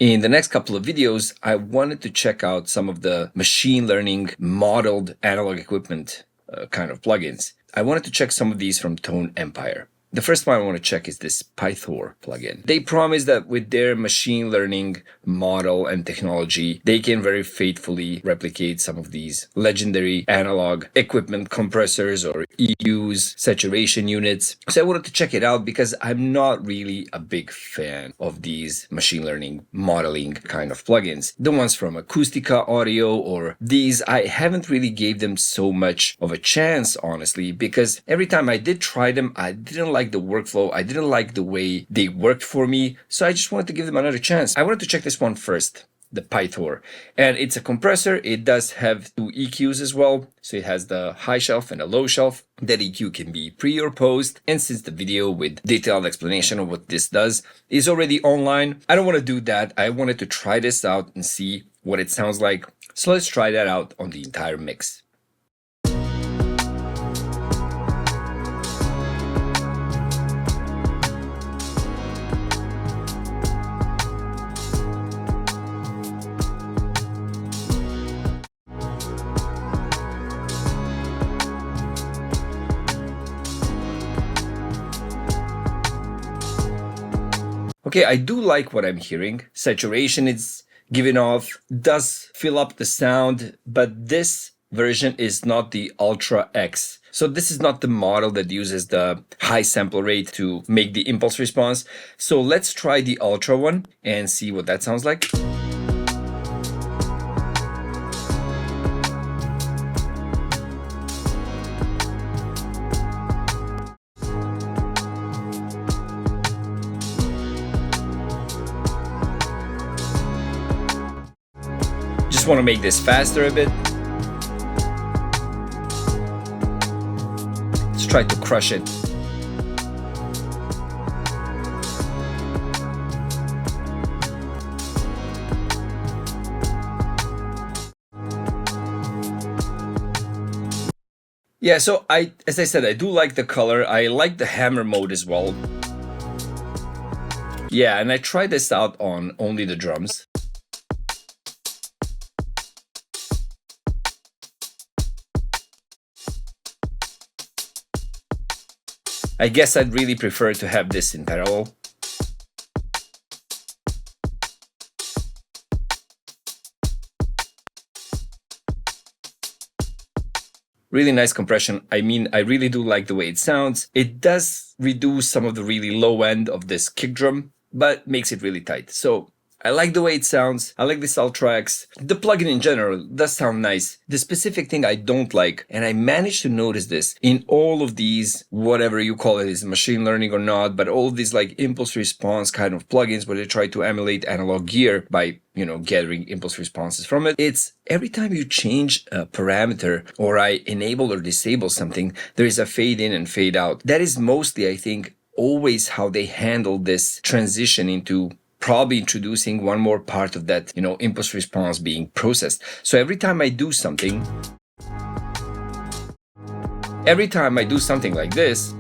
In the next couple of videos, I wanted to check out some of the machine learning modeled analog equipment kind of plugins. I wanted to check some of these from Tone Empire. The first one I want to check is this Pythor plugin. They promise that with their machine learning model and technology, they can very faithfully replicate some of these legendary analog equipment compressors or EUs, saturation units. So I wanted to check it out because I'm not really a big fan of these machine learning modeling kind of plugins. The ones from Acoustica Audio or these, I haven't really gave them so much of a chance, honestly, because every time I did try them, I didn't like the workflow. I didn't like the way they worked for me. So I just wanted to give them another chance. I wanted to check this one first, the Pythor. And it's a compressor. It does have two EQs as well. So it has the high shelf and a low shelf. That EQ can be pre or post. And since the video with detailed explanation of what this does is already online, I don't want to do that. I wanted to try this out and see what it sounds like. So let's try that out on the entire mix. Okay, I do like what I'm hearing. Saturation is given off, does fill up the sound, but this version is not the Ultra X. So this is not the model that uses the high sample rate to make the impulse response. So let's try the Ultra one and see what that sounds like. Just want to make this faster a bit. Let's try to crush it. Yeah, so as I said, I do like the color. I like the hammer mode as well. Yeah, and I tried this out on only the drums. I guess I'd really prefer to have this in parallel. Really nice compression. I mean, I really do like the way it sounds. It does reduce some of the really low end of this kick drum, but makes it really tight. So I like the way it sounds. I like this Ultra X. The plugin in general does sound nice. The specific thing I don't like, and I managed to notice this in all of these, whatever you call it, is machine learning or not, but all of these like impulse response kind of plugins where they try to emulate analog gear by, gathering impulse responses from it. It's every time you change a parameter or I enable or disable something, there is a fade in and fade out. That is mostly, I think, always how they handle this transition into probably introducing one more part of that, impulse response being processed. So every time I do something like this,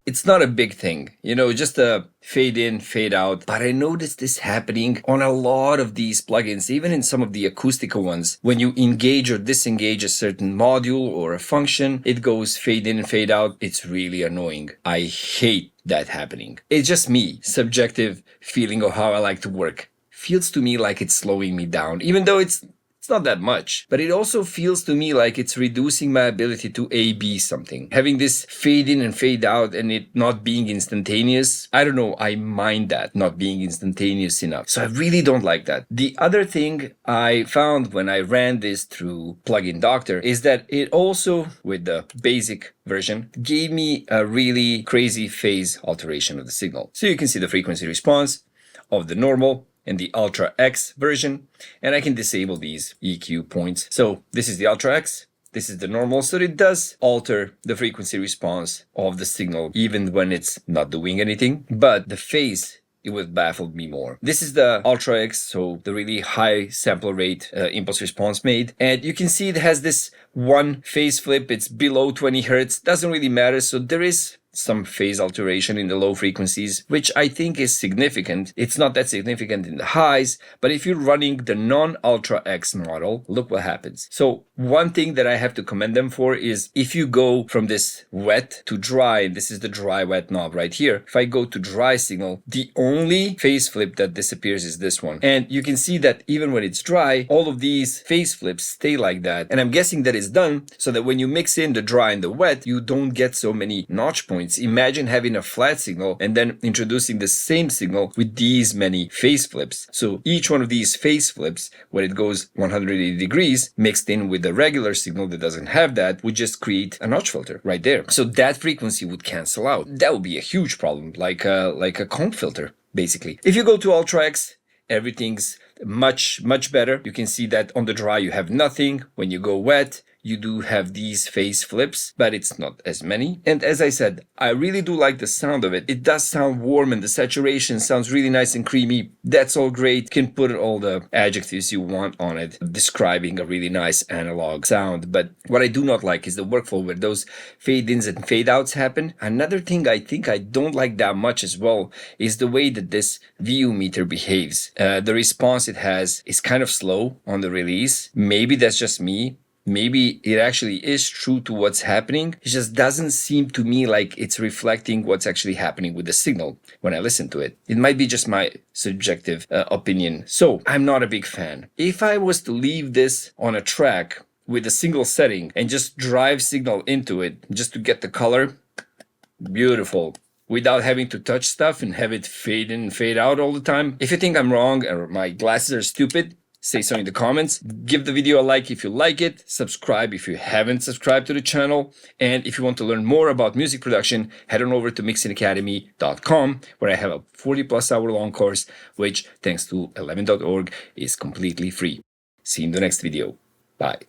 it's not a big thing, just a fade in, fade out. But I noticed this happening on a lot of these plugins, even in some of the Acoustica ones. When you engage or disengage a certain module or a function, it goes fade in and fade out. It's really annoying. I hate that happening. It's just me, subjective feeling of how I like to work. Feels to me like it's slowing me down, even though it's not that much, but it also feels to me like it's reducing my ability to A/B something. Having this fade in and fade out and it not being instantaneous, I don't know, I mind that not being instantaneous enough. So I really don't like that. The other thing I found when I ran this through Plugin Doctor is that it also, with the basic version, gave me a really crazy phase alteration of the signal. So you can see the frequency response of the normal and the Ultra X version, and I can disable these EQ points. So this is the Ultra X, this is the normal, so it does alter the frequency response of the signal even when it's not doing anything, but the phase it would have baffled me more. This is the Ultra X, so the really high sample rate impulse response made. And you can see it has this one phase flip. It's below 20 hertz. Doesn't really matter. So there is some phase alteration in the low frequencies, which I think is significant. It's not that significant in the highs, but if you're running the non-Ultra X model, look what happens. So one thing that I have to commend them for is if you go from this wet to dry, and this is the dry wet knob right here. If I go to dry signal, the only phase flip that disappears is this one. And you can see that even when it's dry, all of these phase flips stay like that. And I'm guessing that is done so that when you mix in the dry and the wet, you don't get so many notch points. Imagine having a flat signal and then introducing the same signal with these many phase flips. So each one of these phase flips, when it goes 180 degrees, mixed in with the regular signal that doesn't have that, would just create a notch filter right there. So that frequency would cancel out. That would be a huge problem, like a comb filter, basically. If you go to Ultra X, everything's much better. You can see that on the dry you have nothing. When you go wet, you do have these phase flips, but it's not as many. And as I said, I really do like the sound of it. It does sound warm and the saturation sounds really nice and creamy. That's all great. You can put all the adjectives you want on it, describing a really nice analog sound. But what I do not like is the workflow where those fade-ins and fade-outs happen. Another thing I think I don't like that much as well is the way that this VU meter behaves. The response it has is kind of slow on the release. Maybe that's just me. Maybe it actually is true to what's happening. It just doesn't seem to me like it's reflecting what's actually happening with the signal when I listen to it. It might be just my subjective opinion. So I'm not a big fan. If I was to leave this on a track with a single setting and just drive signal into it just to get the color, beautiful. Without having to touch stuff and have it fade in and fade out all the time. If you think I'm wrong or my glasses are stupid, say so in the comments. Give the video a like if you like it. Subscribe if you haven't subscribed to the channel. And if you want to learn more about music production, head on over to mixingacademy.com, where I have a 40+ hour long course, which, thanks to 11.org, is completely free. See you in the next video. Bye.